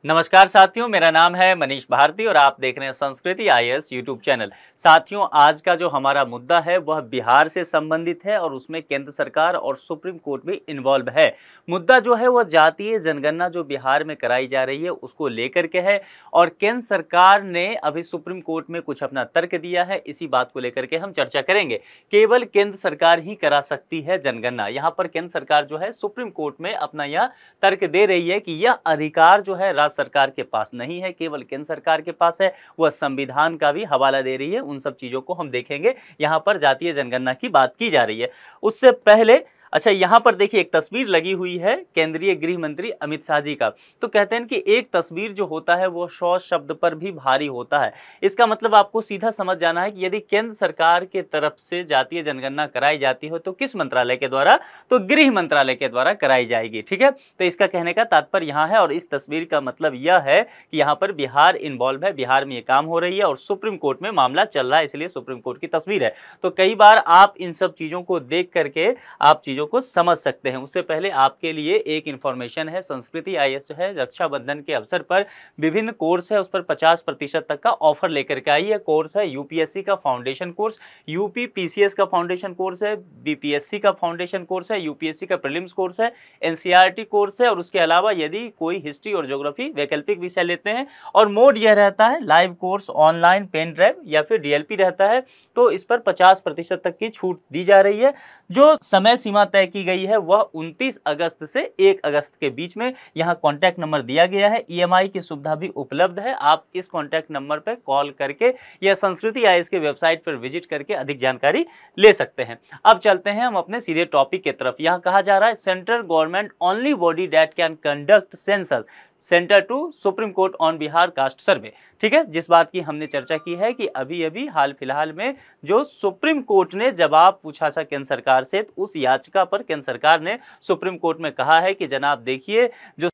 नमस्कार साथियों, मेरा नाम है मनीष भारती और आप देख रहे हैं संस्कृति आईएएस यूट्यूब चैनल। साथियों, आज का जो हमारा मुद्दा है वह बिहार से संबंधित है और उसमें केंद्र सरकार और सुप्रीम कोर्ट भी इन्वॉल्व है। मुद्दा जो है वह जातीय जनगणना जो बिहार में कराई जा रही है उसको लेकर के है और केंद्र सरकार ने अभी सुप्रीम कोर्ट में कुछ अपना तर्क दिया है। इसी बात को लेकर के हम चर्चा करेंगे। केवल केंद्र सरकार ही करा सकती है जनगणना। यहाँ पर केंद्र सरकार जो है सुप्रीम कोर्ट में अपना यह तर्क दे रही है कि यह अधिकार जो है सरकार के पास नहीं है, केवल केंद्र सरकार के पास है। वह संविधान का भी हवाला दे रही है। उन सब चीजों को हम देखेंगे। यहां पर जातीय जनगणना की बात की जा रही है। उससे पहले अच्छा, यहाँ पर देखिए एक तस्वीर लगी हुई है केंद्रीय गृह मंत्री अमित शाह जी का। तो कहते हैं कि एक तस्वीर जो होता है वो 100 शब्द पर भी भारी होता है। इसका मतलब आपको सीधा समझ जाना है कि यदि केंद्र सरकार के तरफ से जातीय जनगणना कराई जाती हो तो किस मंत्रालय के द्वारा, तो गृह मंत्रालय के द्वारा कराई जाएगी। ठीक है, तो इसका कहने का तात्पर्य यहाँ है। और इस तस्वीर का मतलब यह है कि यहाँ पर बिहार इन्वॉल्व है, बिहार में ये काम हो रही है और सुप्रीम कोर्ट में मामला चल रहा है, इसलिए सुप्रीम कोर्ट की तस्वीर है। तो कई बार आप इन सब चीजों को देख करके आप चीजों को समझ सकते हैं। उससे पहले आपके लिए एक इंफॉर्मेशन है। संस्कृति आईएएस है रक्षाबंधन के अवसर पर विभिन्न कोर्स है, उस पर 50% तक का ऑफर लेकर के आई है। कोर्स है यूपीएससी का फाउंडेशन कोर्स, यूपी पीसीएस का फाउंडेशन कोर्स है, बीपीएससी का फाउंडेशन कोर्स है, यूपीएससी का प्रीलिम्स कोर्स है, एनसीईआरटी कोर्स है और उसके अलावा यदि कोई हिस्ट्री और ज्योग्राफी वैकल्पिक विषय लेते हैं और मोड यह रहता है live course, online, pen drive या फिर डीएलपी रहता है, तो इस पर 50% तक की छूट दी जा रही है। जो समय सीमा तय की गई है वह 29 अगस्त से 1 अगस्त के बीच में। यहां कांटेक्ट नंबर दिया गया है। ईएमआई की सुविधा भी उपलब्ध है। आप इस कांटेक्ट नंबर पर कॉल करके या संस्कृति आईएएस के वेबसाइट पर विजिट करके अधिक जानकारी ले सकते हैं। अब चलते हैं हम अपने सीधे टॉपिक की तरफ। यहां कहा जा रहा है central government only body that can conduct census centre to supreme court on Bihar caste survey. ठीक है, जिस बात की हमने चर्चा की है कि अभी अभी हाल फिलहाल में जो सुप्रीम कोर्ट ने जवाब पूछा था केंद्र सरकार से, तो उस याचिका पर केंद्र सरकार ने सुप्रीम कोर्ट में कहा है कि जनाब देखिए, जो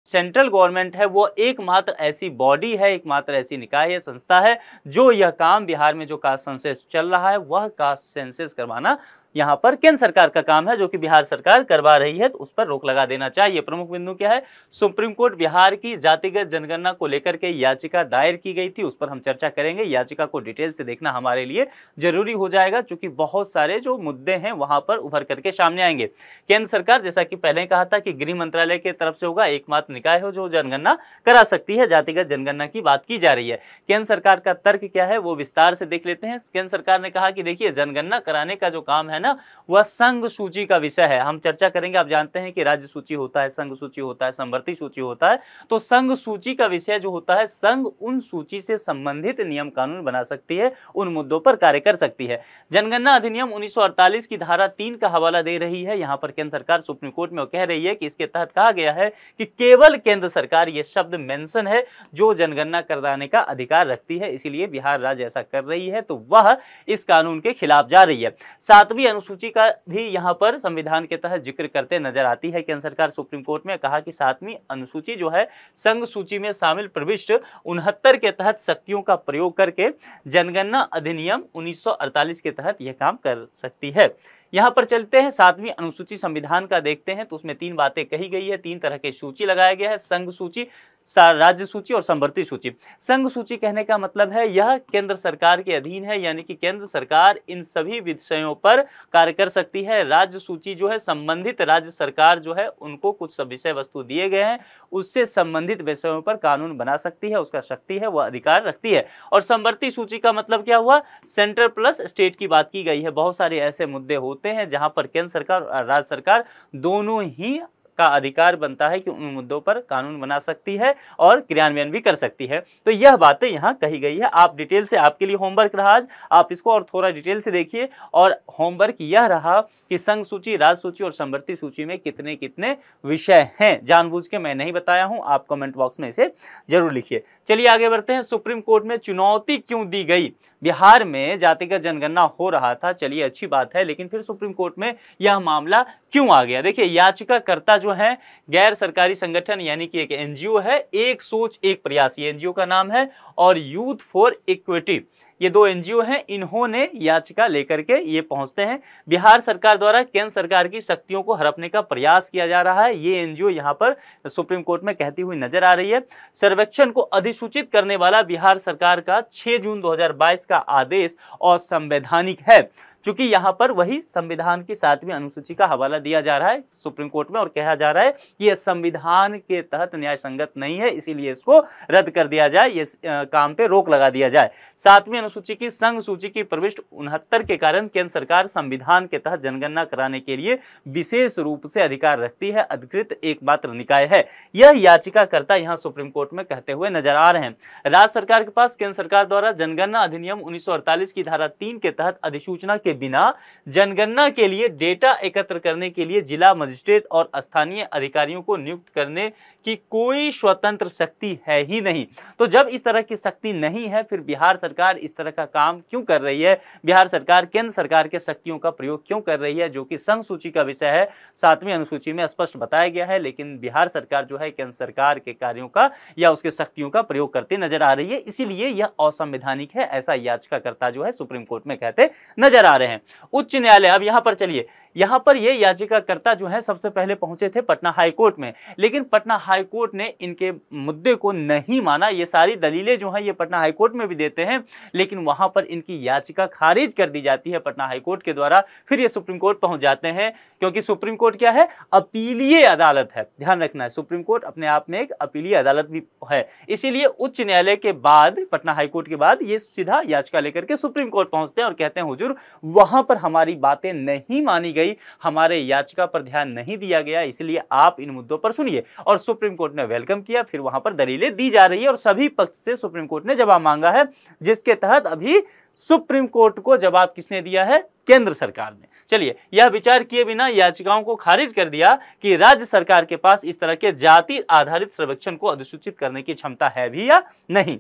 सेंट्रल गवर्नमेंट है वो एकमात्र ऐसी बॉडी है, एकमात्र ऐसी निकाय है, संस्था है जो यह काम बिहार में जो कास्ट सेंसस चल रहा है वह कास्ट सेंसस करवाना यहाँ पर केंद्र सरकार का काम है, जो कि बिहार सरकार करवा रही है, तो उस पर रोक लगा देना चाहिए। प्रमुख बिंदु क्या है? सुप्रीम कोर्ट बिहार की जातिगत जनगणना को लेकर के याचिका दायर की गई थी, उस पर हम चर्चा करेंगे। याचिका को डिटेल से देखना हमारे लिए जरूरी हो जाएगा, क्योंकि बहुत सारे जो मुद्दे हैं वहां पर उभर करके सामने आएंगे। केंद्र सरकार, जैसा कि पहले कहा था कि गृह मंत्रालय की तरफ से होगा, एकमात्र निकाय हो जो जनगणना करा सकती है। जातिगत जनगणना की बात की जा रही है। केंद्र सरकार का तर्क क्या है वो विस्तार से देख लेते हैं। केंद्र सरकार ने कहा कि देखिए, जनगणना कराने का जो काम है ना, वह संघ सूची का विषय है। हम चर्चा करेंगे। आप जानते हैं कि राज्य सूची होता है, संघ सूची होता है, संवर्ती सूची होता है। तो संघ सूची का विषय जो होता है, संघ उन सूची से संबंधित नियम कानून बना सकती है, उन मुद्दों पर कार्य कर सकती है। जनगणना अधिनियम 1948 की धारा 3 का हवाला दे रही है। यहाँ पर केंद्र सरकार सुप्रीम कोर्ट में कह रही है कि इसके तहत कहा गया है कि केवल केंद्र सरकार, ये शब्द मेंशन है, जो जनगणना कराने का अधिकार रखती है। इसीलिए बिहार राज्य ऐसा कर रही है, तो वह इस कानून के खिलाफ जा रही है। 7वीं अनुसूची का भी यहाँ पर संविधान के तहत जिक्र करते नजर आती है केंद्र सरकार सुप्रीम कोर्ट में। कहा कि 7वीं अनुसूची जो है संघ सूची में शामिल प्रविष्ट 69 के तहत शक्तियों का प्रयोग करके जनगणना अधिनियम 1948 के तहत यह काम कर सकती है। यहाँ पर चलते हैं 7वीं अनुसूची संविधान का देखते हैं, तो उसमें 3 बातें कही गई है। 3 तरह की सूची लगाया गया है, संघ सूची, राज्य सूची और संवर्ती सूची। संघ सूची कहने का मतलब है यह केंद्र सरकार के अधीन है, यानी कि केंद्र सरकार इन सभी विषयों पर कार्य कर सकती है। राज्य सूची जो है, संबंधित राज्य सरकार जो है उनको कुछ सब विषय वस्तु दिए गए हैं, उससे संबंधित विषयों पर कानून बना सकती है, उसका शक्ति है, वह अधिकार रखती है। और संवर्ती सूची का मतलब क्या हुआ? सेंट्रल प्लस स्टेट की बात की गई है। बहुत सारे ऐसे मुद्दे होते हैं जहां पर केंद्र सरकार और राज्य सरकार दोनों ही का अधिकार बनता है कि उन मुद्दों पर कानून बना सकती है और क्रियान्वयन भी कर सकती है। तो यह बातें यहाँ कही गई है। आप डिटेल से, आपके लिए होमवर्क रहा आज, आप इसको और थोड़ा डिटेल से देखिए। और होमवर्क यह रहा कि संघ सूची, राज्य सूची और संवर्ती सूची में कितने कितने विषय हैं। जानबूझ के मैं नहीं बताया हूँ, आप कमेंट बॉक्स में इसे जरूर लिखिए। चलिए आगे बढ़ते हैं। सुप्रीम कोर्ट में चुनौती क्यों दी गई? बिहार में जातिगत जनगणना हो रहा था, चलिए अच्छी बात है, लेकिन फिर सुप्रीम कोर्ट में यह मामला क्यों आ गया? देखिए, याचिकाकर्ता जो है गैर सरकारी संगठन, यानी कि एक एनजीओ है, एक सोच एक प्रयास, ये एनजीओ का नाम है, और यूथ फॉर इक्विटी, ये दो एनजीओ हैं, इन्होंने याचिका लेकर के ये पहुंचते हैं। बिहार सरकार द्वारा केंद्र सरकार की शक्तियों को हड़पने का प्रयास किया जा रहा है, ये एनजीओ यहाँ पर सुप्रीम कोर्ट में कहती हुई नजर आ रही है। सर्वेक्षण को अधिसूचित करने वाला बिहार सरकार का 6 जून 2022 का आदेश असंवैधानिक है, क्योंकि यहाँ पर वही संविधान की 7वीं अनुसूची का हवाला दिया जा रहा है सुप्रीम कोर्ट में और कहा जा रहा है कि यह संविधान के तहत न्याय संगत नहीं है, इसीलिए इसको रद्द कर दिया जाए, ये काम पे रोक लगा दिया जाए। 7वीं अनुसूची की संघ सूची की प्रविष्टि 69 के कारण केंद्र सरकार संविधान के तहत जनगणना कराने के लिए विशेष रूप से अधिकार रखती है, अधिकृत एकमात्र निकाय है। यह याचिकाकर्ता यहाँ सुप्रीम कोर्ट में कहते हुए नजर आ रहे हैं। राज्य सरकार के पास केंद्र सरकार द्वारा जनगणना अधिनियम 1948 की धारा 3 के तहत अधिसूचना के बिना जनगणना के लिए डेटा एकत्र करने के लिए जिला मजिस्ट्रेट और स्थानीय अधिकारियों को नियुक्त करने की कोई स्वतंत्र शक्ति है ही नहीं। तो जब इस तरह की शक्ति नहीं है, फिर बिहार सरकार इस तरह का काम क्यों कर रही है? बिहार सरकार केंद्र सरकार के शक्तियों का प्रयोग क्यों कर रही है, जो कि संघ सूची का विषय है, 7वीं अनुसूची में स्पष्ट बताया गया है। लेकिन बिहार सरकार जो है केंद्र सरकार के कार्यों का या उसके शक्तियों का प्रयोग करती नजर आ रही है, इसीलिए यह असंवैधानिक है, ऐसा याचिकाकर्ता जो है सुप्रीम कोर्ट में कहते नजर आ रहे हैं। उच्च न्यायालय, अब यहां पर चलिए, यहां पर ये याचिकाकर्ता जो है सबसे पहले पहुंचे थे पटना हाई कोर्ट में, लेकिन पटना हाई कोर्ट ने इनके मुद्दे को नहीं माना। ये सारी दलीलें जो हैं ये पटना हाई कोर्ट में भी देते हैं, लेकिन वहां पर इनकी याचिका खारिज कर दी जाती है पटना हाई कोर्ट के द्वारा। फिर ये सुप्रीम कोर्ट पहुंच जाते हैं, क्योंकि सुप्रीम कोर्ट क्या है? अपीलीय अदालत है, ध्यान रखना है, सुप्रीम कोर्ट अपने आप में एक अपीलीय अदालत भी है। इसीलिए उच्च न्यायालय के बाद, पटना हाई कोर्ट के बाद, ये सीधा याचिका लेकर के सुप्रीम कोर्ट पहुंचते हैं और कहते हैं हुजूर वहां पर हमारी बातें नहीं मानी गई, हमारे याचिका पर ध्यान नहीं दिया गया, इसलिए आप इन मुद्दों पर सुनिए। और सुप्रीम कोर्ट ने वेलकम किया। फिर वहां पर दलीलें दी जा रही है और सभी पक्ष से सुप्रीम कोर्ट ने जवाब मांगा है, जिसके तहत अभी सुप्रीम कोर्ट को जवाब किसने दिया है? केंद्र सरकार ने। चलिए, यह विचार किए बिना याचिकाओं को खारिज कर दिया कि राज्य सरकार के पास इस तरह के जाति आधारित सर्वेक्षण को अधिसूचित करने की क्षमता है भी या नहीं।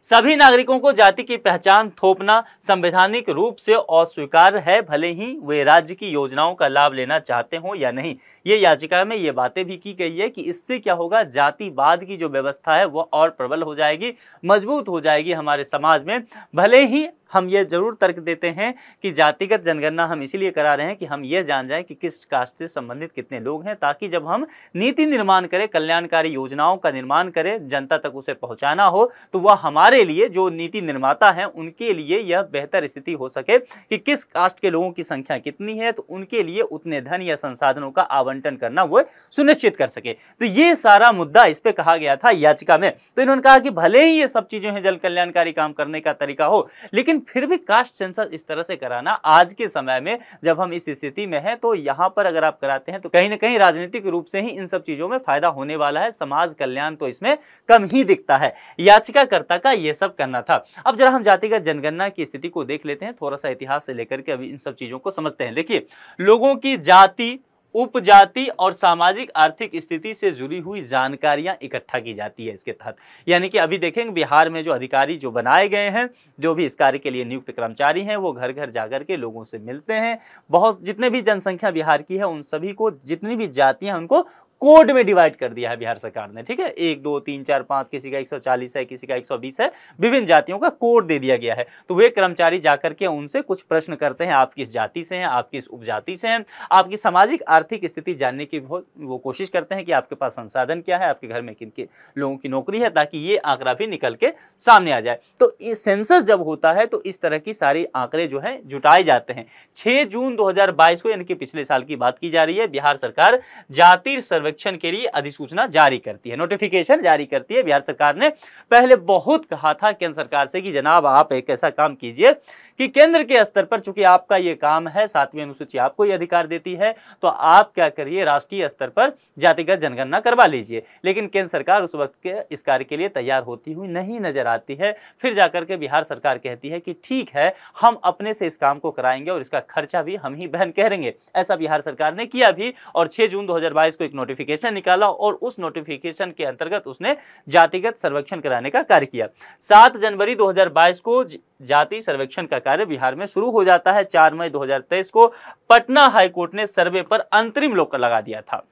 सभी नागरिकों को जाति की पहचान थोपना संवैधानिक रूप से अस्वीकार्य है, भले ही वे राज्य की योजनाओं का लाभ लेना चाहते हो या नहीं। ये याचिका में ये बातें भी की गई है कि इससे क्या होगा, जातिवाद की जो व्यवस्था है वो और प्रबल हो जाएगी, मजबूत हो जाएगी हमारे समाज में। भले ही हम ये जरूर तर्क देते हैं कि जातिगत जनगणना हम इसीलिए करा रहे हैं कि हम ये जान जाएं कि किस कास्ट से संबंधित कितने लोग हैं, ताकि जब हम नीति निर्माण करें, कल्याणकारी योजनाओं का निर्माण करें, जनता तक उसे पहुंचाना हो, तो वह हमारे लिए, जो नीति निर्माता हैं, उनके लिए यह बेहतर स्थिति हो सके कि किस कास्ट के लोगों की संख्या कितनी है, तो उनके लिए उतने धन या संसाधनों का आवंटन करना वो सुनिश्चित कर सके। तो ये सारा मुद्दा इस पे कहा गया था याचिका में। तो इन्होंने कहा कि भले ही ये सब चीजें हैं जन कल्याणकारी काम करने का तरीका हो, लेकिन फिर भी कास्ट सेंसस इस तरह से कराना आज के समय में जब हम इस स्थिति में हैं, तो यहां पर अगर आप कराते हैं तो कहीं ना कहीं राजनीतिक रूप से ही इन सब चीजों में फायदा होने वाला है, समाज कल्याण तो इसमें कम ही दिखता है। याचिकाकर्ता का यह सब करना था। अब जरा हम जातिगत जनगणना की स्थिति को देख लेते हैं, थोड़ा सा इतिहास से लेकर के अभी इन सब चीजों को समझते हैं। देखिए, लोगों की जाति, उपजाति और सामाजिक आर्थिक स्थिति से जुड़ी हुई जानकारियां इकट्ठा की जाती है इसके तहत। यानी कि अभी देखेंगे बिहार में जो अधिकारी जो बनाए गए हैं, जो भी इस कार्य के लिए नियुक्त कर्मचारी हैं, वो घर घर जाकर के लोगों से मिलते हैं। बहुत जितने भी जनसंख्या बिहार की है, उन सभी को, जितनी भी जातियां हैं, उनको कोड में डिवाइड कर दिया है बिहार सरकार ने। ठीक है, 1 2 3 4 5, किसी का 140 है, किसी का 120 है, विभिन्न जातियों का कोड दे दिया गया है। तो वे कर्मचारी जाकर के उनसे कुछ प्रश्न करते हैं, आप किस जाति से हैं, आप किस उपजाति से हैं, आपकी सामाजिक आर्थिक स्थिति जानने की वो कोशिश करते हैं कि आपके पास संसाधन क्या है, आपके घर में किन के लोगों की नौकरी है, ताकि ये आंकड़ा भी निकल के सामने आ जाए। तो सेंसस जब होता है तो इस तरह की सारी आंकड़े जो है जुटाए जाते हैं। 6 जून 2022 को, यानी कि पिछले साल की बात की जा रही है, बिहार सरकार जाति सर्वेक्षण के लिए अधिसूचना जारी करती है, नोटिफिकेशन जारी करती है। बिहार सरकार ने पहले बहुत कहा था केंद्र सरकार से कि जनाब आप एक ऐसा काम कीजिए कि केंद्र के स्तर पर, चूंकि आपका ये काम है, 7वीं अनुसूची आपको ये अधिकार देती है, तो आप क्या करिए, राष्ट्रीय स्तर पर जातिगत जनगणना करवा लीजिए। लेकिन केंद्र सरकार उस वक्त के इस कार्य के लिए तैयार होती हुई नहीं नजर आती है। फिर जाकर के बिहार सरकार कहती है कि ठीक है, हम अपने से इस काम को कराएंगे और इसका खर्चा भी हम ही बहन करेंगे। ऐसा बिहार सरकार ने किया भी, और 6 जून 2022 को एक नोटिफिकेशन निकाला और उस नोटिफिकेशन के अंतर्गत उसने जातिगत सर्वेक्षण कराने का कार्य किया। 7 जनवरी 2022 को जाति सर्वेक्षण का कार्य बिहार में शुरू हो जाता है। 4 मई 2023 को पटना हाईकोर्ट ने सर्वे पर अंतरिम रोक लगा दिया था।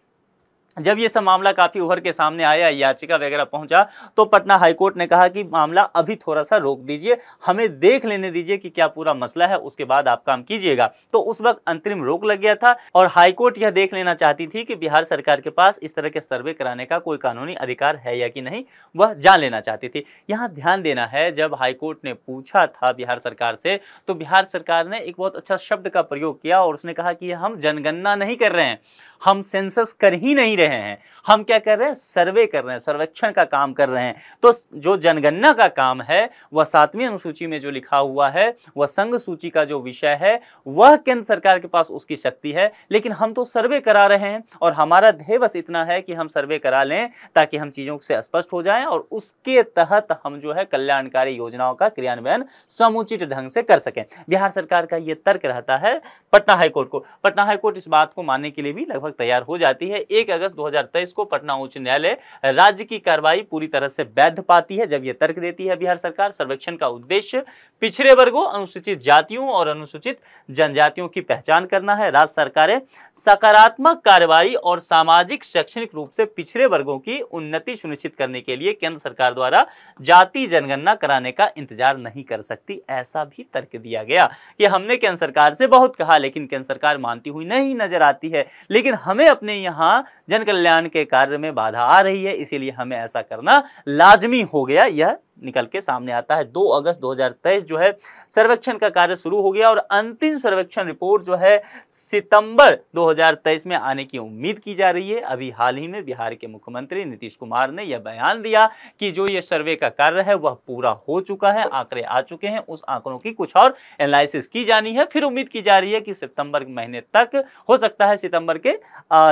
जब ये सब मामला काफी उभर के सामने आया, याचिका वगैरह पहुंचा, तो पटना हाईकोर्ट ने कहा कि मामला अभी थोड़ा सा रोक दीजिए, हमें देख लेने दीजिए कि क्या पूरा मसला है, उसके बाद आप काम कीजिएगा। तो उस वक्त अंतरिम रोक लग गया था और हाईकोर्ट यह देख लेना चाहती थी कि बिहार सरकार के पास इस तरह के सर्वे कराने का कोई कानूनी अधिकार है या कि नहीं, वह जान लेना चाहती थी। यहाँ ध्यान देना है, जब हाईकोर्ट ने पूछा था बिहार सरकार से, तो बिहार सरकार ने एक बहुत अच्छा शब्द का प्रयोग किया और उसने कहा कि हम जनगणना नहीं कर रहे हैं, हम सेंसस कर ही नहीं रहे हैं, हम क्या कर रहे हैं, सर्वे कर रहे हैं, सर्वेक्षण का काम कर रहे हैं। तो जो जनगणना का काम है वह 7वीं अनुसूची में जो लिखा हुआ है, वह संघ सूची का जो विषय है, वह केंद्र सरकार के पास उसकी शक्ति है, लेकिन हम तो सर्वे करा रहे हैं और हमारा ध्येय बस इतना है कि हम सर्वे करा लें ताकि हम चीजों से स्पष्ट हो जाएं और उसके तहत हम जो है कल्याणकारी योजनाओं का क्रियान्वयन समुचित ढंग से कर सकें। बिहार सरकार का यह तर्क रहता है पटना हाईकोर्ट को। पटना हाईकोर्ट इस बात को मानने के लिए भी लगभग तैयार हो जाती है। 1 अगस्त 2023 को पटना उच्च न्यायालय राज्य की कार्रवाई पूरी तरह से वैध पाती है जब यह तर्क देती है बिहार सरकार, सर्वेक्षण का उद्देश्य पिछड़े वर्गों, अनुसूचित जातियों और अनुसूचित जनजातियों की पहचान करना है। राज्य सरकारें सकारात्मक कार्रवाई और सामाजिक शैक्षणिक रूप से पिछड़े वर्गों की उन्नति सुनिश्चित करने के लिए केंद्र सरकार द्वारा जाति जनगणना कराने का इंतजार नहीं कर सकती, ऐसा भी तर्क दिया गया। कि हमने केंद्र सरकार से बहुत कहा लेकिन केंद्र सरकार मानती हुई नहीं नजर आती है, लेकिन हमें अपने यहाँ जन कल्याण के कार्य में बाधा आ रही है, इसीलिए हमें ऐसा करना लाजमी हो गया। यह निकल के सामने आता है। 2 अगस्त 2023 जो है सर्वेक्षण का कार्य शुरू हो गया और अंतिम सर्वेक्षण रिपोर्ट जो है सितंबर 2023 में आने की उम्मीद की जा रही है। अभी हाल ही में बिहार के मुख्यमंत्री नीतीश कुमार ने यह बयान दिया कि जो ये सर्वे का कार्य है वह पूरा हो चुका है, आंकड़े आ चुके हैं, उस आंकड़ों की कुछ और एनालिसिस की जानी है। फिर उम्मीद की जा रही है कि सितंबर महीने तक, हो सकता है सितंबर के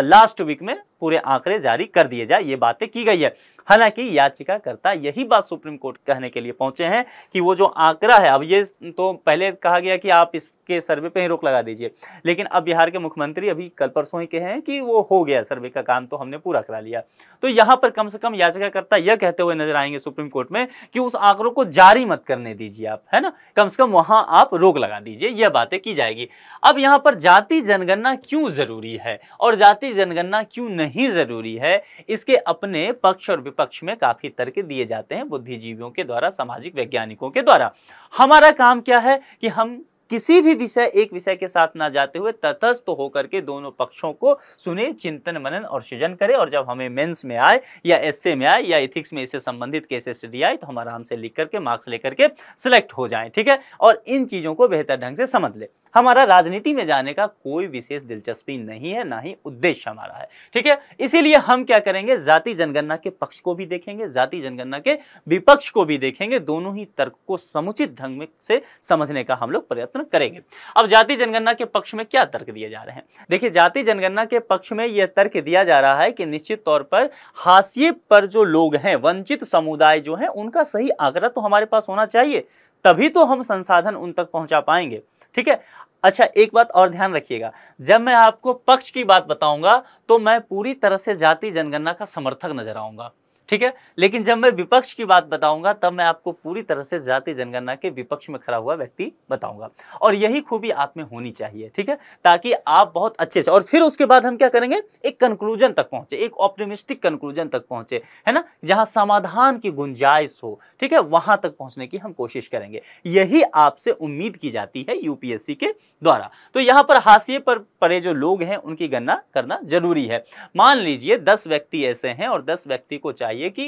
लास्ट वीक में पूरे आंकड़े जारी कर दिए जाए, ये बातें की गई है। हालांकि याचिकाकर्ता यही बात सुप्रीम कोर्ट कहने के लिए पहुंचे हैं कि वो जो आंकड़ा है, अब ये तो पहले कहा गया कि आप इसके सर्वे पे ही रोक लगा दीजिए, लेकिन अब बिहार के मुख्यमंत्री अभी कल परसों ही कहे हैं कि वो हो गया, सर्वे का काम तो हमने पूरा करा लिया। तो यहाँ पर कम से कम याचिकाकर्ता यह कहते हुए नजर आएंगे सुप्रीम कोर्ट में कि उस आंकड़ों को जारी मत करने दीजिए आप, है ना, कम से कम वहां आप रोक लगा दीजिए, यह बातें की जाएगी। अब यहाँ पर जाति जनगणना क्यों जरूरी है और जाति जनगणना क्यों नहीं जरूरी है, इसके अपने पक्ष और विपक्ष में काफी तर्क दिए जाते हैं बुद्धिजीवियों के द्वारा, सामाजिक वैज्ञानिकों के द्वारा। हमारा काम क्या है कि हम किसी भी विषय, एक विषय के साथ ना जाते हुए तटस्थ होकर के दोनों पक्षों को सुने, चिंतन मनन और सृजन करें, और जब हमें मेंस में आए या एसए में आए या एथिक्स में इससे संबंधित केस स्टडी आए तो हम आराम से लिख करके मार्क्स लेकर के सिलेक्ट हो जाएं, ठीक है, और इन चीजों को बेहतर ढंग से समझ ले। हमारा राजनीति में जाने का कोई विशेष दिलचस्पी नहीं है, ना ही उद्देश्य हमारा है, ठीक है। इसीलिए हम क्या करेंगे, जाति जनगणना के पक्ष को भी देखेंगे, जाति जनगणना के विपक्ष को भी देखेंगे, दोनों ही तर्क को समुचित ढंग से समझने का हम लोग प्रयत्न करेंगे। अब जाति जनगणना के पक्ष में क्या तर्क दिए जा रहे हैं, देखिए, जाति जनगणना के पक्ष में यह तर्क दिया जा रहा है कि निश्चित तौर पर हाशिए पर जो लोग हैं, वंचित समुदाय जो है, उनका सही आंकड़ा तो हमारे पास होना चाहिए, तभी तो हम संसाधन उन तक पहुंचा पाएंगे, ठीक है। अच्छा, एक बात और ध्यान रखिएगा, जब मैं आपको पक्ष की बात बताऊंगा तो मैं पूरी तरह से जाति जनगणना का समर्थक नजर आऊंगा, ठीक है, लेकिन जब मैं विपक्ष की बात बताऊंगा तब मैं आपको पूरी तरह से जाति जनगणना के विपक्ष में खड़ा हुआ व्यक्ति बताऊंगा, और यही खूबी आप में होनी चाहिए, ठीक है, ताकि आप बहुत अच्छे से, और फिर उसके बाद हम क्या करेंगे, एक कंक्लूजन तक पहुंचे, एक ऑप्टिमिस्टिक कंक्लूजन तक पहुंचे, है ना, जहां समाधान की गुंजाइश हो, ठीक है, वहां तक पहुंचने की हम कोशिश करेंगे। यही आपसे उम्मीद की जाती है यूपीएससी के द्वारा। तो यहाँ पर हाशिए पर पड़े जो लोग हैं उनकी गणना करना जरूरी है। मान लीजिए 10 व्यक्ति ऐसे हैं और 10 व्यक्ति को चाहिए कि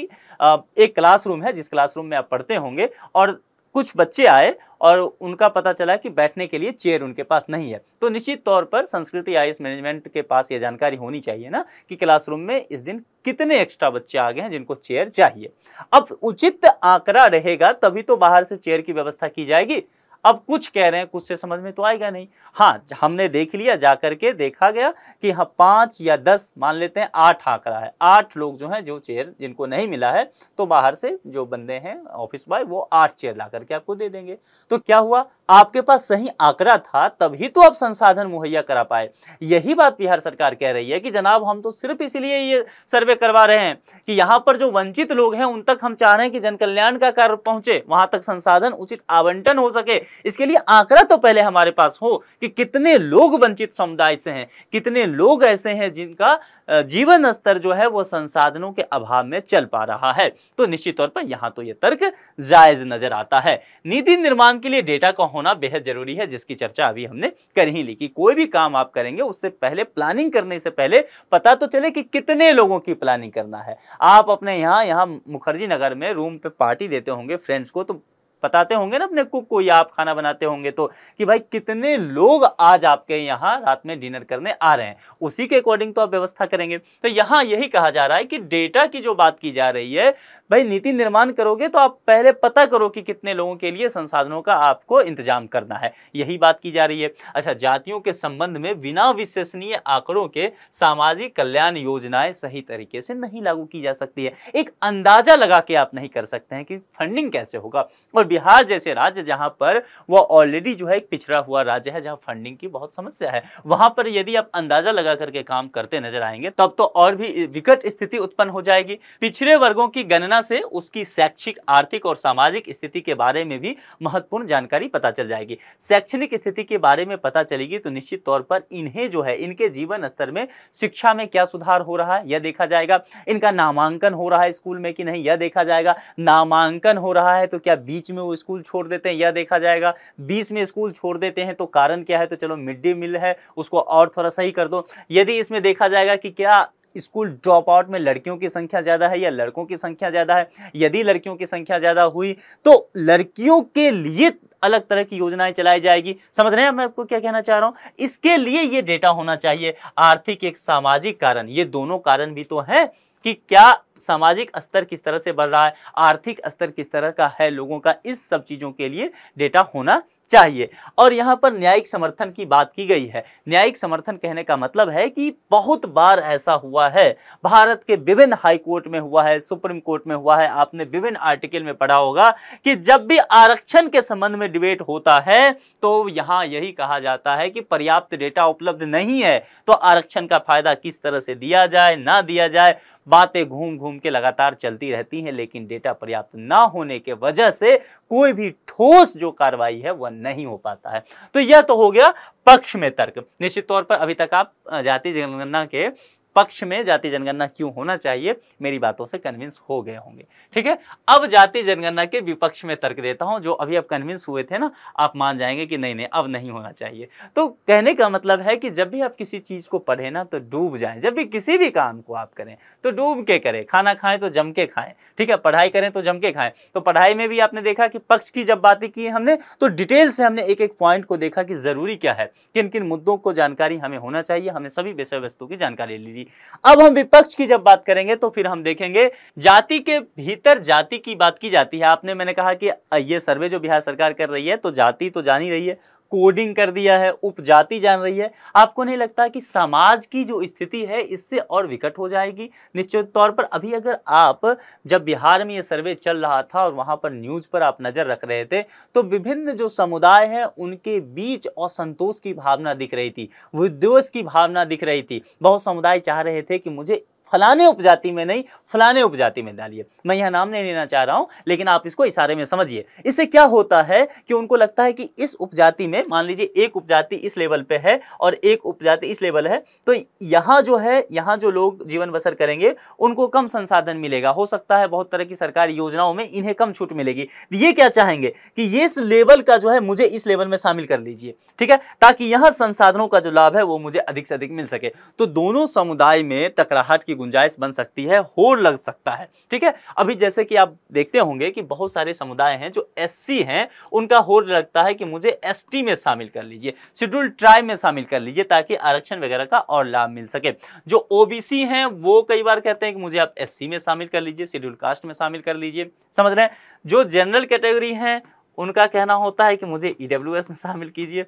एक क्लासरूम है जिस क्लासरूम में आप पढ़ते होंगे, और कुछ बच्चे आए और उनका पता चला कि बैठने के लिए चेयर उनके पास नहीं है, तो निश्चित तौर पर संस्कृति आईएएस मैनेजमेंट के पास ये जानकारी होनी चाहिए ना कि क्लासरूम में इस दिन कितने एक्स्ट्रा बच्चे आ गए हैं जिनको चेयर चाहिए। अब उचित आंकड़ा रहेगा तभी तो बाहर से चेयर की व्यवस्था की जाएगी। अब कुछ कह रहे हैं, कुछ से समझ में तो आएगा नहीं। हाँ, हमने देख लिया, जा करके देखा गया कि हाँ 5 या 10, मान लेते हैं 8 आंकड़ा है, 8 लोग जो हैं जो चेयर जिनको नहीं मिला है, तो बाहर से जो बंदे हैं ऑफिस बॉय वो 8 चेयर ला करके आपको दे देंगे। तो क्या हुआ, आपके पास सही आंकड़ा था तभी तो आप संसाधन मुहैया करा पाए। यही बात बिहार सरकार कह रही है कि जनाब हम तो सिर्फ इसलिए ये सर्वे करवा रहे हैं कि यहाँ पर जो वंचित लोग हैं उन तक हम चाह रहे हैं कि जन कल्याण का कार्य पहुंचे, वहां तक संसाधन उचित आवंटन हो सके। इसके लिए आंकड़ा तो पहले हमारे पास हो कि कितने लोग वंचित समुदाय से हैं, कितने लोग ऐसे हैं जिनका जीवन स्तर जो है वो संसाधनों के अभाव में चल पा रहा है। तो निश्चित तौर पर यहाँ तो ये तर्क जायज नजर आता है। नीति निर्माण के लिए डेटा का होना बेहद जरूरी है, जिसकी चर्चा अभी हमने कर ही ली कि कोई भी काम आप करेंगे उससे पहले, प्लानिंग करने से पहले पता तो चले कि कितने लोगों की प्लानिंग करना है। आप अपने यहाँ मुखर्जी नगर में रूम पे पार्टी देते होंगे फ्रेंड्स को, तो बताते होंगे ना अपने कुक को, या आप खाना बनाते होंगे तो कि भाई कितने लोग आज आपके यहाँ रात में डिनर करने आ रहे हैं, उसी के अकॉर्डिंग तो आप व्यवस्था करेंगे। तो यहाँ यही कहा जा रहा है कि डेटा की जो बात की जा रही है, भाई नीति निर्माण करोगे तो आप पहले पता करो कि कितने लोगों के लिए संसाधनों का आपको इंतजाम करना है, यही बात की जा रही है। अच्छा, जातियों के संबंध में बिना विश्वसनीय आंकड़ों के सामाजिक कल्याण योजनाएं सही तरीके से नहीं लागू की जा सकती है। एक अंदाजा लगा के आप नहीं कर सकते हैं कि फंडिंग कैसे होगा। और बिहार जैसे राज्य जहां पर वो ऑलरेडी जो है एक पिछड़ा हुआ राज्य है, जहां फंडिंग की बहुत समस्या है, वहां पर यदि आप अंदाजा लगा करके काम करते नजर आएंगे तब तो और भी विकट स्थिति उत्पन्न हो जाएगी। पिछड़े वर्गों की गणना से उसकी शैक्षिक, आर्थिक और सामाजिक स्थिति के बारे में भी महत्वपूर्ण जानकारी पता चल जाएगी। शैक्षणिक स्थिति के बारे में पता चलेगी तो निश्चित तौर पर इन्हें जो है, इनके जीवन स्तर में, शिक्षा में क्या सुधार हो रहा है यह देखा जाएगा। इनका नामांकन हो रहा है स्कूल में कि नहीं यह देखा जाएगा। नामांकन हो रहा है तो क्या बीच में वो स्कूल छोड़ देते हैं यह देखा जाएगा। बीच में स्कूल छोड़ देते हैं तो कारण क्या है, तो चलो मिड डे मील है उसको और थोड़ा सही कर दो। यदि इसमें देखा जाएगा कि क्या स्कूल ड्रॉप आउट में लड़कियों की संख्या ज़्यादा है या लड़कों की संख्या ज़्यादा है, यदि लड़कियों की संख्या ज़्यादा हुई तो लड़कियों के लिए अलग तरह की योजनाएं चलाई जाएगी। समझ रहे हैं मैं आपको क्या कहना चाह रहा हूं? इसके लिए ये डेटा होना चाहिए। आर्थिक एक सामाजिक कारण, ये दोनों कारण भी तो हैं कि क्या सामाजिक स्तर किस तरह से बढ़ रहा है, आर्थिक स्तर किस तरह का है लोगों का, इस सब चीज़ों के लिए डेटा होना चाहिए। और यहाँ पर न्यायिक समर्थन की बात की गई है। न्यायिक समर्थन कहने का मतलब है कि बहुत बार ऐसा हुआ है, भारत के विभिन्न हाई कोर्ट में हुआ है, सुप्रीम कोर्ट में हुआ है, आपने विभिन्न आर्टिकल में पढ़ा होगा कि जब भी आरक्षण के संबंध में डिबेट होता है तो यहाँ यही कहा जाता है कि पर्याप्त डेटा उपलब्ध नहीं है, तो आरक्षण का फायदा किस तरह से दिया जाए ना दिया जाए, बातें घूम घूम के लगातार चलती रहती हैं, लेकिन डेटा पर्याप्त ना होने के वजह से कोई भी ठोस जो कार्रवाई है वह नहीं हो पाता है। तो यह तो हो गया पक्ष में तर्क। निश्चित तौर पर अभी तक आप जाति जनगणना के पक्ष में, जाति जनगणना क्यों होना चाहिए, मेरी बातों से कन्विंस हो गए होंगे। ठीक है, अब जाति जनगणना के विपक्ष में तर्क देता हूं, जो अभी आप कन्विंस हुए थे ना, आप मान जाएंगे कि नहीं अब नहीं होना चाहिए। तो कहने का मतलब है कि जब भी आप किसी चीज को पढ़े ना तो डूब जाएं, जब भी किसी भी काम को आप करें तो डूब के करें। खाना खाएं तो जम के खाएं, ठीक है, पढ़ाई करें तो जम के खाएं। तो पढ़ाई में भी आपने देखा कि पक्ष की जब बातें की हमने तो डिटेल से हमने एक एक पॉइंट को देखा कि जरूरी क्या है, किन किन मुद्दों को जानकारी हमें होना चाहिए, हमने सभी विषय वस्तु की जानकारी ले ली। अब हम विपक्ष की जब बात करेंगे तो फिर हम देखेंगे जाति के भीतर जाति की बात की जाती है। मैंने कहा कि ये सर्वे जो बिहार सरकार कर रही है तो जाति तो जान ही रही है, कोडिंग कर दिया है, उपजाति जान रही है। आपको नहीं लगता कि समाज की जो स्थिति है इससे और विकट हो जाएगी? निश्चित तौर पर अभी अगर आप, जब बिहार में ये सर्वे चल रहा था और वहां पर न्यूज पर आप नजर रख रहे थे तो विभिन्न जो समुदाय हैं उनके बीच असंतोष की भावना दिख रही थी, विद्वेष की भावना दिख रही थी। बहुत समुदाय चाह रहे थे कि मुझे फलाने उपजाति में नहीं फलाने उपजाति में डालिए। मैं यह नाम नहीं लेना चाह रहा हूं, लेकिन आप इसको इशारे में समझिए। इससे क्या होता है कि उनको लगता है कि इस उपजाति में, मान लीजिए एक उपजाति इस लेवल पे है और एक उपजाति इस लेवल है, तो यहाँ जो है, यहाँ जो लोग जीवन बसर करेंगे उनको कम संसाधन मिलेगा, हो सकता है बहुत तरह की सरकारी योजनाओं में इन्हें कम छूट मिलेगी। ये क्या चाहेंगे कि ये इस लेवल का जो है मुझे इस लेवल में शामिल कर लीजिए, ठीक है, ताकि यहाँ संसाधनों का जो लाभ है वो मुझे अधिक से अधिक मिल सके। तो दोनों समुदाय में टकराहट की गुंजाइश बन सकती है, होड़ लग सकता है। ठीक है, अभी जैसे कि आप देखते होंगे कि बहुत सारे समुदाय हैं जो एससी हैं, उनका होड़ लगता है कि मुझे एसटी में शामिल कर लीजिए, शेड्यूल्ड ट्राइब में शामिल कर लीजिए, ताकि आरक्षण वगैरह का और लाभ मिल सके। जो ओबीसी हैं वो कई बार कहते हैं कि मुझे आप एससी में शामिल कर लीजिए, शेड्यूल्ड कास्ट में शामिल कर लीजिए। समझ रहे हैं? जो जनरल कैटेगरी हैं उनका कहना होता है कि मुझे ईडब्ल्यूएस में शामिल कीजिए।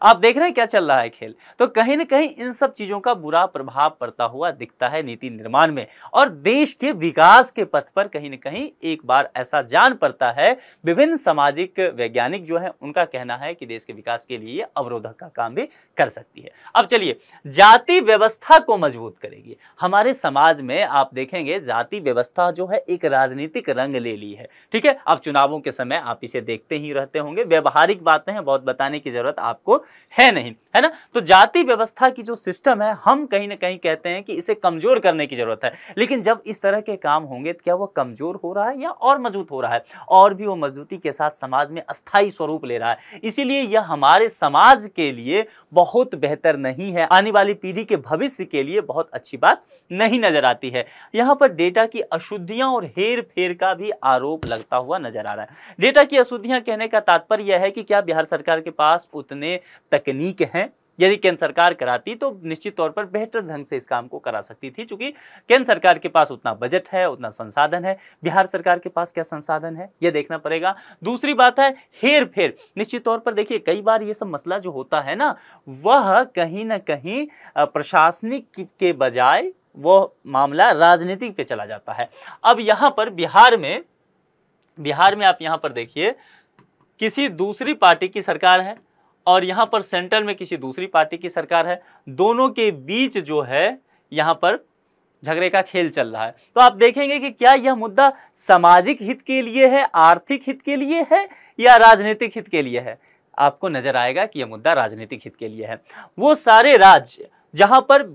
आप देख रहे हैं क्या चल रहा है खेल। तो कहीं ना कहीं इन सब चीजों का बुरा प्रभाव पड़ता हुआ दिखता है नीति निर्माण में, और देश के विकास के पथ पर कहीं ना कहीं एक बार ऐसा जान पड़ता है। विभिन्न सामाजिक वैज्ञानिक जो है उनका कहना है कि देश के विकास के लिए ये अवरोधक का काम भी कर सकती है। अब चलिए, जाति व्यवस्था को मजबूत करेगी। हमारे समाज में आप देखेंगे जाति व्यवस्था जो है एक राजनीतिक रंग ले ली है, ठीक है। अब चुनावों के समय आप इसे देखते ही रहते होंगे, व्यवहारिक बातें हैं, बहुत बताने की जरूरत आपको है नहीं, है ना। तो जाति व्यवस्था की जो सिस्टम है, हम कहीं ना कहीं कहते हैं कि इसे कमजोर करने की जरूरत है, लेकिन जब इस तरह के काम होंगे तो क्या वो कमजोर हो रहा है या और मजबूत हो रहा है, और भी वो मजबूती के साथ समाज में अस्थायी स्वरूप ले रहा है। इसीलिए यह हमारे समाज के लिए बहुत बेहतर नहीं है, आने वाली पीढ़ी के भविष्य के लिए बहुत अच्छी बात नहीं नजर आती है। यहाँ पर डेटा की अशुद्धियां और हेर फेर का भी आरोप लगता हुआ नजर आ रहा है। डेटा की अशुद्धियां कहने का तात्पर्य यह है कि क्या बिहार सरकार के पास उतने तकनीक हैं? यदि केंद्र सरकार कराती तो निश्चित तौर पर बेहतर ढंग से इस काम को करा सकती थी, क्योंकि केंद्र सरकार के पास उतना बजट है, उतना संसाधन है। बिहार सरकार के पास क्या संसाधन है, यह देखना पड़ेगा। दूसरी बात है हेर फेर। निश्चित तौर पर देखिए, कई बार ये सब मसला जो होता है ना, वह कहीं ना कहीं प्रशासनिक के बजाय वो मामला राजनीतिक पे चला जाता है। अब यहाँ पर बिहार में आप यहाँ पर देखिए, किसी दूसरी पार्टी की सरकार है और यहाँ पर सेंट्रल में किसी दूसरी पार्टी की सरकार है। दोनों के बीच जो है यहाँ पर झगड़े का खेल चल रहा है। तो आप देखेंगे कि क्या यह मुद्दा सामाजिक हित के लिए है, आर्थिक हित के लिए है, या राजनीतिक हित के लिए है। आपको नजर आएगा कि यह मुद्दा राजनीतिक हित के लिए है। वो सारे राज्य जहां पर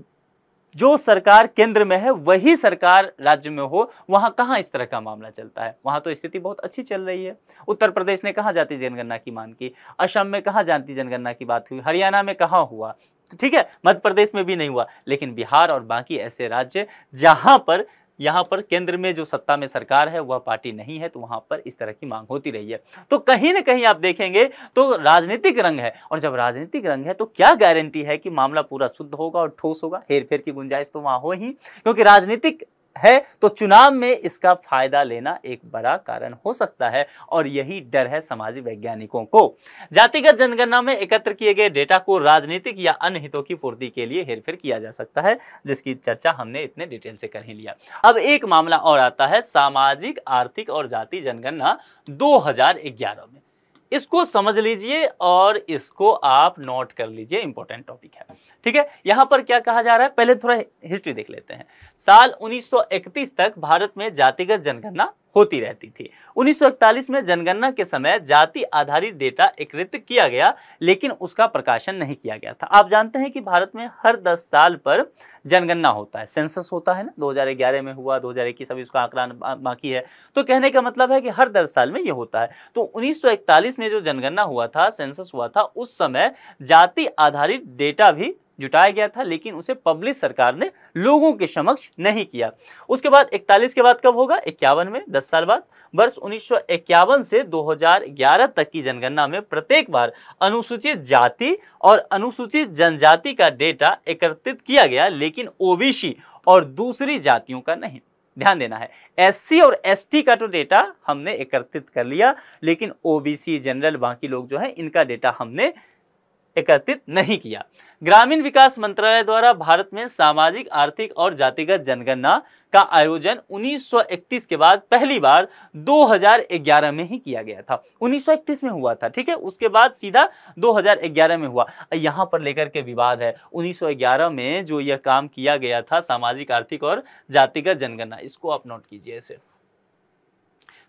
जो सरकार केंद्र में है वही सरकार राज्य में हो, वहां कहां इस तरह का मामला चलता है। वहां तो स्थिति बहुत अच्छी चल रही है। उत्तर प्रदेश ने कहां जाति जनगणना की मांग की, असम में कहां जाति जनगणना की बात हुई, हरियाणा में कहां हुआ, तो ठीक है, मध्य प्रदेश में भी नहीं हुआ। लेकिन बिहार और बाकी ऐसे राज्य जहां पर यहाँ पर केंद्र में जो सत्ता में सरकार है वह पार्टी नहीं है, तो वहां पर इस तरह की मांग होती रही है। तो कहीं ना कहीं आप देखेंगे तो राजनीतिक रंग है, और जब राजनीतिक रंग है तो क्या गारंटी है कि मामला पूरा शुद्ध होगा और ठोस होगा। हेरफेर की गुंजाइश तो वहां हो ही, क्योंकि राजनीतिक है तो चुनाव में इसका फायदा लेना एक बड़ा कारण हो सकता है, और यही डर है सामाजिक वैज्ञानिकों को। जातिगत जनगणना में एकत्र किए गए डेटा को राजनीतिक या अन्य हितों की पूर्ति के लिए हेरफेर किया जा सकता है, जिसकी चर्चा हमने इतने डिटेल से कर ही लिया। अब एक मामला और आता है सामाजिक, आर्थिक और जाति जनगणना 2011 में। इसको समझ लीजिए और इसको आप नोट कर लीजिए, इंपॉर्टेंट टॉपिक है, ठीक है। यहां पर क्या कहा जा रहा है, पहले थोड़ा हिस्ट्री देख लेते हैं। साल 1931 तक भारत में जातिगत जनगणना होती रहती थी। 1941 में जनगणना के समय जाति आधारित डेटा एकत्रित किया गया, लेकिन उसका प्रकाशन नहीं किया गया था। आप जानते हैं कि भारत में हर 10 साल पर जनगणना होता है, सेंसस होता है ना, 2011 में हुआ, 2021 अभी उसका आंकड़ा बाकी है। तो कहने का मतलब है कि हर 10 साल में ये होता है। तो 1941 में जो जनगणना हुआ था, सेंसस हुआ था, उस समय जाति आधारित डेटा भी जुटाया गया था, लेकिन उसे पब्लिश सरकार ने लोगों के समक्ष नहीं किया। उसके बाद 41 के बाद कब होगा, 51 में, 10 साल बाद। वर्ष 1951 से 2011 तक की जनगणना में प्रत्येक बार अनुसूचित जाति और अनुसूचित जनजाति का डेटा एकत्रित किया गया, लेकिन ओबीसी और दूसरी जातियों का नहीं। ध्यान देना है, एससी और एसटी का तो डेटा हमने एकत्रित कर लिया, लेकिन ओबीसी, जनरल, बाकी लोग जो है इनका डेटा हमने एकत्रित नहीं किया। ग्रामीण विकास मंत्रालय द्वारा भारत में सामाजिक, आर्थिक और जातिगत जनगणना का आयोजन 1931 के बाद पहली बार 2011 में ही किया गया था। 1931 में हुआ था, ठीक है, उसके बाद सीधा 2011 में हुआ। यहाँ पर लेकर के विवाद है। 1911 में जो यह काम किया गया था, सामाजिक, आर्थिक और जातिगत जनगणना, इसको आप नोट कीजिए इसे,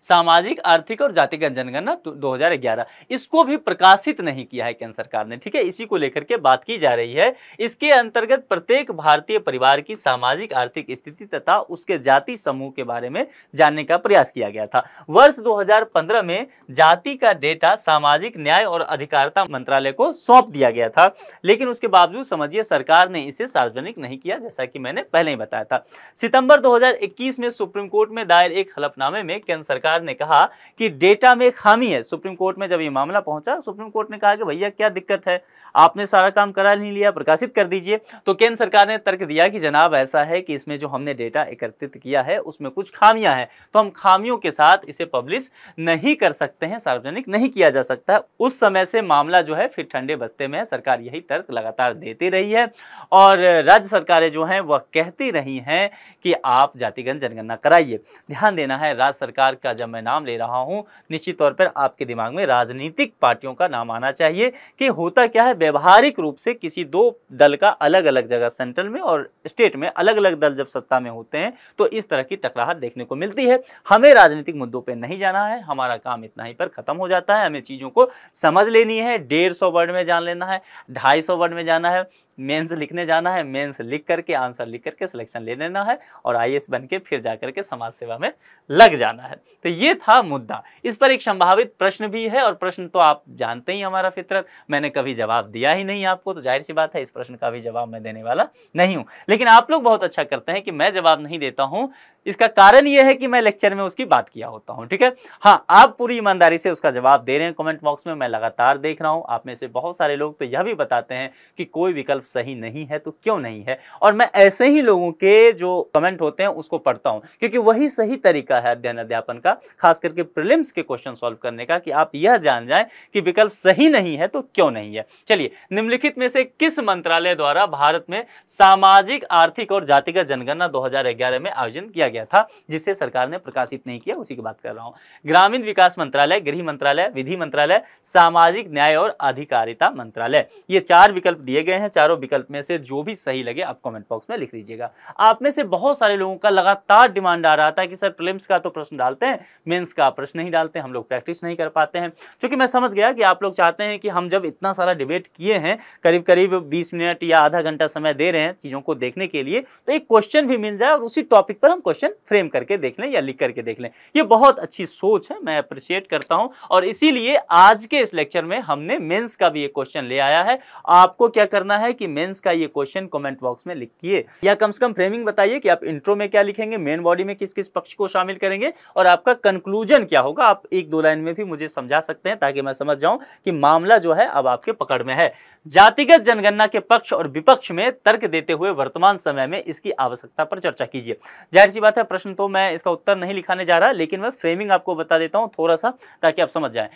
सामाजिक, आर्थिक और जातिगत जनगणना 2011, इसको भी प्रकाशित नहीं किया है केंद्र सरकार ने, ठीक है। इसी को लेकर के बात की जा रही है। इसके अंतर्गत प्रत्येक भारतीय परिवार की सामाजिक, आर्थिक स्थिति तथा उसके जाति समूह के बारे में जानने का प्रयास किया गया था। वर्ष 2015 में जाति का डेटा सामाजिक न्याय और अधिकारिता मंत्रालय को सौंप दिया गया था, लेकिन उसके बावजूद समझिए सरकार ने इसे सार्वजनिक नहीं किया, जैसा कि मैंने पहले ही बताया था। सितंबर 2021 में सुप्रीम कोर्ट में दायर एक हलफनामे में केंद्र सरकार सरकार ने कहा कि डेटा में खामी है। सुप्रीम कोर्ट में जब ये मामला पहुंचा, सुप्रीम कोर्ट ने कहा कि भैया क्या दिक्कत है, आपने सारा काम करा नहीं लिया, प्रकाशित कर दीजिए। तो केंद्र सरकार ने तर्क दिया कि जनाब ऐसा है कि इसमें जो हमने डेटा एकत्रित किया है उसमें कुछ खामियां हैं, तो हम खामियों के साथ इसे पब्लिश नहीं कर सकते हैं, सार्वजनिक नहीं किया जा सकता है। उस समय से मामला जो है फिर ठंडे बस्ते में है। सरकार यही तर्क लगातार देती रही है और राज्य सरकारें जो हैं वह कहती रही हैं कि आप जातिगत जनगणना कराइए। ध्यान देना है, राज्य सरकार का जब मैं नाम ले रहा हूं, निश्चित तौर पर आपके दिमाग में राजनीतिक पार्टियों का नाम आना चाहिए कि होता क्या है, व्यवहारिक रूप से किसी दो दल का अलग अलग जगह सेंट्रल में और स्टेट में अलग अलग दल जब सत्ता में होते हैं तो इस तरह की टकराहट देखने को मिलती है। हमें राजनीतिक मुद्दों पे नहीं जाना है, हमारा काम इतना ही पर खत्म हो जाता है। हमें चीज़ों को समझ लेनी है, 150 वर्ड में जान लेना है, 250 वर्ड में जाना है, मेंस लिखने जाना है, मेंस लिख करके आंसर लिख करके सिलेक्शन ले लेना है और आईएएस बन के फिर जाकर के समाज सेवा में लग जाना है। तो ये था मुद्दा। इस पर एक संभावित प्रश्न भी है और प्रश्न तो आप जानते ही हमारा फितरत, मैंने कभी जवाब दिया ही नहीं आपको, तो जाहिर सी बात है इस प्रश्न का भी जवाब मैं देने वाला नहीं हूँ। लेकिन आप लोग बहुत अच्छा करते हैं कि मैं जवाब नहीं देता हूँ, इसका कारण यह है कि मैं लेक्चर में उसकी बात किया होता हूँ, ठीक है। हाँ, आप पूरी ईमानदारी से उसका जवाब दे रहे हैं कमेंट बॉक्स में, मैं लगातार देख रहा हूँ। आप में से बहुत सारे लोग तो यह भी बताते हैं कि कोई विकल्प सही नहीं है, तो क्यों नहीं है, और मैं ऐसे ही लोगों के जो कमेंट होते हैं उसको पढ़ता हूँ, क्योंकि वही सही तरीका है अध्ययन अध्यापन का, खास करके प्रीलिम्स के क्वेश्चन सॉल्व करने का, कि आप यह जान जाएं कि विकल्प सही नहीं है तो क्यों नहीं है। चलिए, निम्नलिखित में से किस मंत्रालय द्वारा भारत में सामाजिक, आर्थिक और जातिगत जनगणना 2011 में आयोजन किया गया था, जिसे सरकार ने प्रकाशित नहीं किया, उसी की बात कर रहा हूं। ग्रामीण विकास मंत्रालय, गृह मंत्रालय, विधि मंत्रालय, सामाजिक न्याय और अधिकारिता मंत्रालय। ये 4 विकल्प दिए गए हैं। चारों विकल्प में से जो भी सही लगे आप कमेंट बॉक्स में लिख लीजिएगा। आप में से बहुत सारे लोगों का लगातार डिमांड आ रहा था कि सर प्रीलिम्स का तो प्रश्न डालते हैं, मेंस का प्रश्न नहीं डालते, हम लोग प्रैक्टिस नहीं कर पाते हैं। क्योंकि मैं समझ गया कि आप लोग चाहते हैं कि हम जब इतना सारा डिबेट किए हैं, करीब करीब 20 मिनट या आधा घंटा समय दे रहे हैं चीज़ों को देखने के लिए, तो एक क्वेश्चन भी मिल जाए और उसी टॉपिक पर हम क्वेश्चन फ्रेम करके देख लें या लिख करके देख लें। ये बहुत अच्छी सोच है, मैं अप्रिशिएट करता हूं। और इसीलिए आज के इस लेक्चर में हमने मेंस का भी एक क्वेश्चन ले आया है। आपको क्या करना है कि मेंस का ये क्वेश्चन कमेंट बॉक्स में लिखिए, या कम से कम फ्रेमिंग बताइए कि आप इंट्रो में क्या लिखेंगे, मेन बॉडी में किस किस पक्ष को शामिल करेंगे और आपका कंक्लूजन क्या होगा। आप 1-2 लाइन में भी मुझे समझा सकते हैं ताकि मैं समझ जाऊं कि मामला जो है अब आपके पकड़ में है। जातिगत जनगणना के पक्ष और विपक्ष में तर्क देते हुए वर्तमान समय में इसकी आवश्यकता पर चर्चा कीजिए। जाहिर सी बात है, प्रश्न तो मैं इसका उत्तर नहीं लिखाने जा रहा, लेकिन मैं फ्रेमिंग आपको बता देता हूं थोड़ा सा, ताकि आप समझ जाएं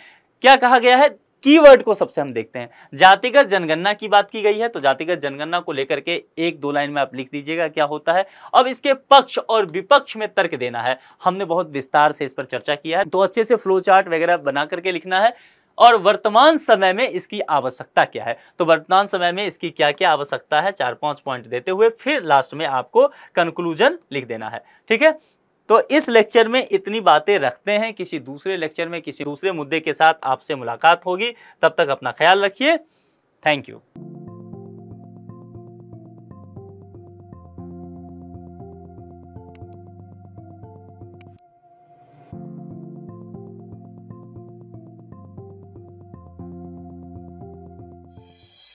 क्या कहा गया है। कीवर्ड को सबसे हम देखते हैं। जातिगत जनगणना की बात की गई है, तो जातिगत जनगणना को लेकर के 1-2 लाइन में आप लिख दीजिएगा क्या होता है। अब इसके पक्ष और विपक्ष में तर्क देना है। हमने बहुत विस्तार से इस पर चर्चा किया है, तो अच्छे से फ्लो चार्ट वगैरह बना करके लिखना है। और वर्तमान समय में इसकी आवश्यकता क्या है, तो वर्तमान समय में इसकी क्या क्या आवश्यकता है, 4-5 पॉइंट देते हुए फिर लास्ट में आपको कंक्लूजन लिख देना है, ठीक है। तो इस लेक्चर में इतनी बातें रखते हैं। किसी दूसरे लेक्चर में किसी दूसरे मुद्दे के साथ आपसे मुलाकात होगी। तब तक अपना ख्याल रखिए। Thank you.